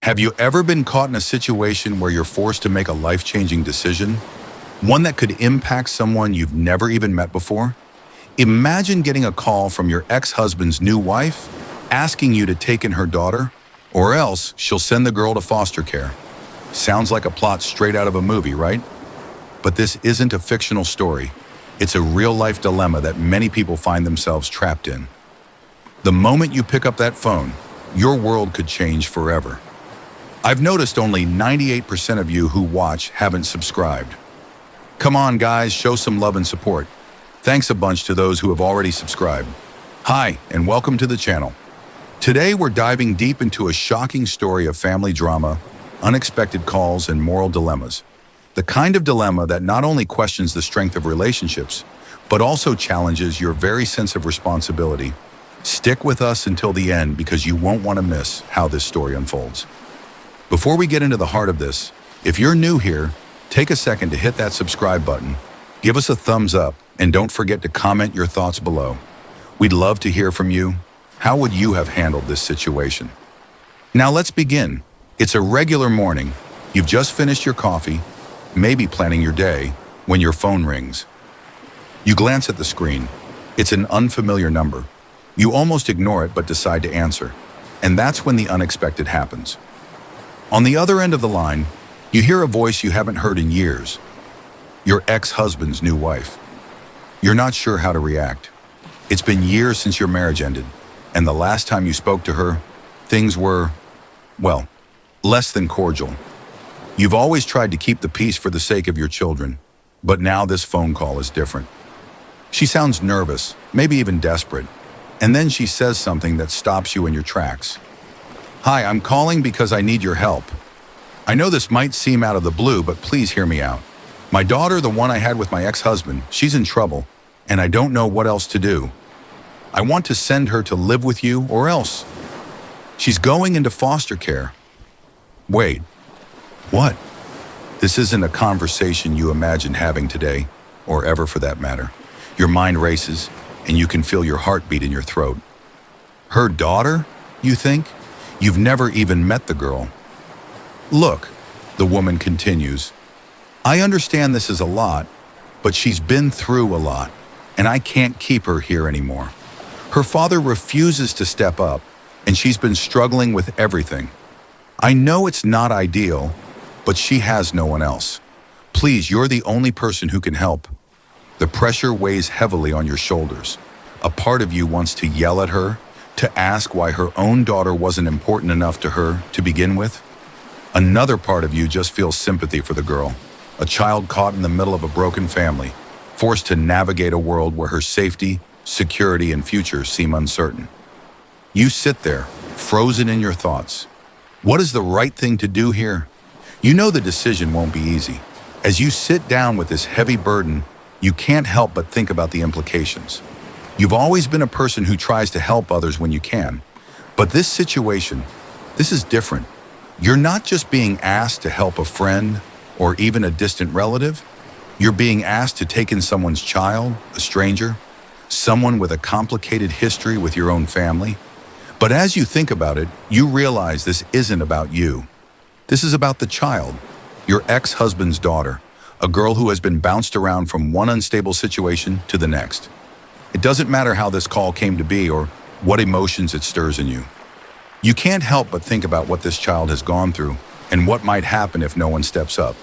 Have you ever been caught in a situation where you're forced to make a life-changing decision? One that could impact someone you've never even met before? Imagine getting a call from your ex-husband's new wife, asking you to take in her daughter, or else she'll send the girl to foster care. Sounds like a plot straight out of a movie, right? But this isn't a fictional story. It's a real-life dilemma that many people find themselves trapped in. The moment you pick up that phone, your world could change forever. I've noticed only 98% of you who watch haven't subscribed. Come on, guys, show some love and support. Thanks a bunch to those who have already subscribed. Hi, and welcome to the channel. Today, we're diving deep into a shocking story of family drama, unexpected calls, and moral dilemmas. The kind of dilemma that not only questions the strength of relationships, but also challenges your very sense of responsibility. Stick with us until the end because you won't want to miss how this story unfolds. Before we get into the heart of this, if you're new here, take a second to hit that subscribe button, give us a thumbs up, and don't forget to comment your thoughts below. We'd love to hear from you. How would you have handled this situation? Now let's begin. It's a regular morning. You've just finished your coffee, maybe planning your day, when your phone rings. You glance at the screen. It's an unfamiliar number. You almost ignore it but decide to answer. And that's when the unexpected happens. On the other end of the line, you hear a voice you haven't heard in years. Your ex-husband's new wife. You're not sure how to react. It's been years since your marriage ended, and the last time you spoke to her, things were, well, less than cordial. You've always tried to keep the peace for the sake of your children, but now this phone call is different. She sounds nervous, maybe even desperate, and then she says something that stops you in your tracks. Hi, I'm calling because I need your help. I know this might seem out of the blue, but please hear me out. My daughter, the one I had with my ex-husband, she's in trouble, and I don't know what else to do. I want to send her to live with you, or else. She's going into foster care. Wait, what? This isn't a conversation you imagine having today, or ever for that matter. Your mind races, and you can feel your heartbeat in your throat. Her daughter, you think? You've never even met the girl. Look, the woman continues, I understand this is a lot, but she's been through a lot, and I can't keep her here anymore. Her father refuses to step up, and she's been struggling with everything. I know it's not ideal, but she has no one else. Please, you're the only person who can help. The pressure weighs heavily on your shoulders. A part of you wants to yell at her, to ask why her own daughter wasn't important enough to her to begin with. Another part of you just feels sympathy for the girl, a child caught in the middle of a broken family, forced to navigate a world where her safety, security, and future seem uncertain. You sit there, frozen in your thoughts. What is the right thing to do here? You know the decision won't be easy. As you sit down with this heavy burden, you can't help but think about the implications. You've always been a person who tries to help others when you can. But this situation, this is different. You're not just being asked to help a friend or even a distant relative. You're being asked to take in someone's child, a stranger, someone with a complicated history with your own family. But as you think about it, you realize this isn't about you. This is about the child, your ex-husband's daughter, a girl who has been bounced around from one unstable situation to the next. It doesn't matter how this call came to be or what emotions it stirs in you. You can't help but think about what this child has gone through and what might happen if no one steps up.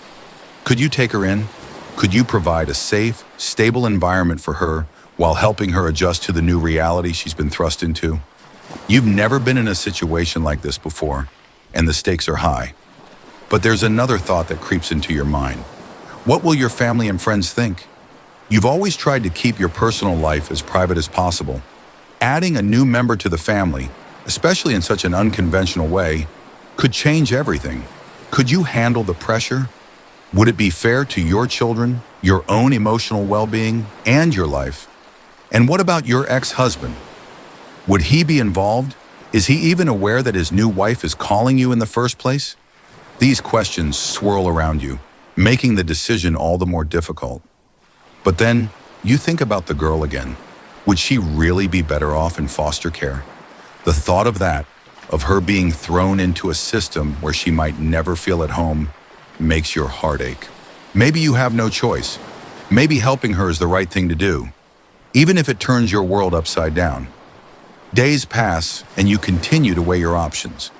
Could you take her in? Could you provide a safe, stable environment for her while helping her adjust to the new reality she's been thrust into? You've never been in a situation like this before, and the stakes are high. But there's another thought that creeps into your mind. What will your family and friends think? You've always tried to keep your personal life as private as possible. Adding a new member to the family, especially in such an unconventional way, could change everything. Could you handle the pressure? Would it be fair to your children, your own emotional well-being, and your life? And what about your ex-husband? Would he be involved? Is he even aware that his new wife is calling you in the first place? These questions swirl around you, making the decision all the more difficult. But then, you think about the girl again. Would she really be better off in foster care? The thought of that, of her being thrown into a system where she might never feel at home makes your heart ache. Maybe you have no choice. Maybe helping her is the right thing to do, even if it turns your world upside down. Days pass and you continue to weigh your options.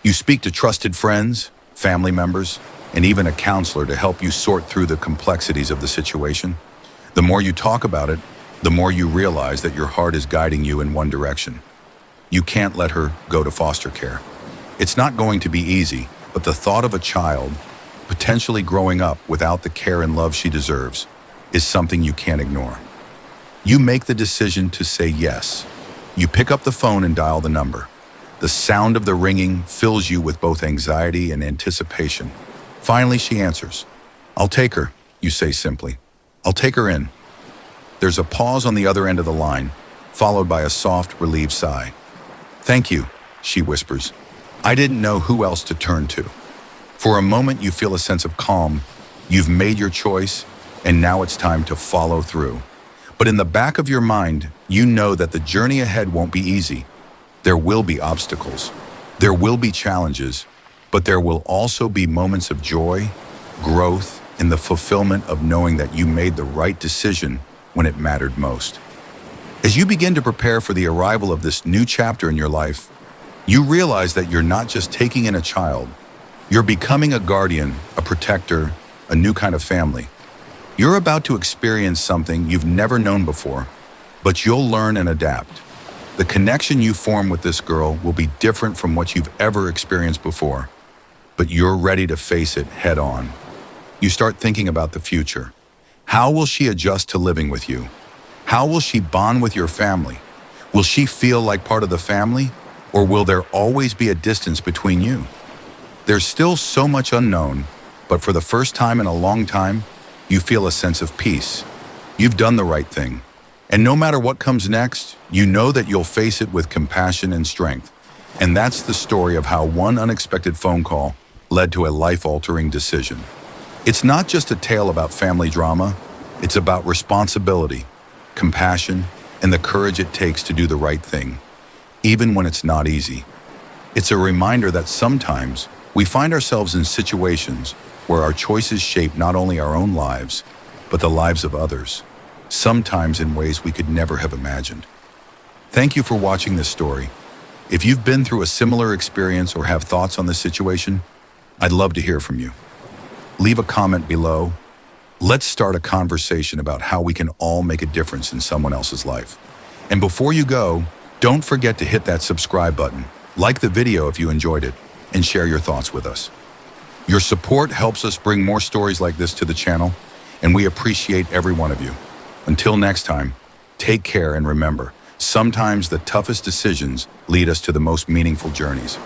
You speak to trusted friends, family members, and even a counselor to help you sort through the complexities of the situation. The more you talk about it, the more you realize that your heart is guiding you in one direction. You can't let her go to foster care. It's not going to be easy, but the thought of a child potentially growing up without the care and love she deserves is something you can't ignore. You make the decision to say yes. You pick up the phone and dial the number. The sound of the ringing fills you with both anxiety and anticipation. Finally, she answers. "I'll take her," you say simply. "I'll take her in." There's a pause on the other end of the line, followed by a soft, relieved sigh. "Thank you," she whispers. "I didn't know who else to turn to." For a moment, you feel a sense of calm. You've made your choice, and now it's time to follow through. But in the back of your mind, you know that the journey ahead won't be easy. There will be obstacles. There will be challenges, but there will also be moments of joy, growth, and the fulfillment of knowing that you made the right decision when it mattered most. As you begin to prepare for the arrival of this new chapter in your life, you realize that you're not just taking in a child, you're becoming a guardian, a protector, a new kind of family. You're about to experience something you've never known before, but you'll learn and adapt. The connection you form with this girl will be different from what you've ever experienced before, but you're ready to face it head on. You start thinking about the future. How will she adjust to living with you? How will she bond with your family? Will she feel like part of the family, or will there always be a distance between you? There's still so much unknown, but for the first time in a long time, you feel a sense of peace. You've done the right thing. And no matter what comes next, you know that you'll face it with compassion and strength. And that's the story of how one unexpected phone call led to a life-altering decision. It's not just a tale about family drama, it's about responsibility, compassion, and the courage it takes to do the right thing, even when it's not easy. It's a reminder that sometimes we find ourselves in situations where our choices shape not only our own lives, but the lives of others, sometimes in ways we could never have imagined. Thank you for watching this story. If you've been through a similar experience or have thoughts on this situation, I'd love to hear from you. Leave a comment below. Let's start a conversation about how we can all make a difference in someone else's life. And before you go, don't forget to hit that subscribe button, like the video if you enjoyed it, and share your thoughts with us. Your support helps us bring more stories like this to the channel, and we appreciate every one of you. Until next time, take care and remember, sometimes the toughest decisions lead us to the most meaningful journeys.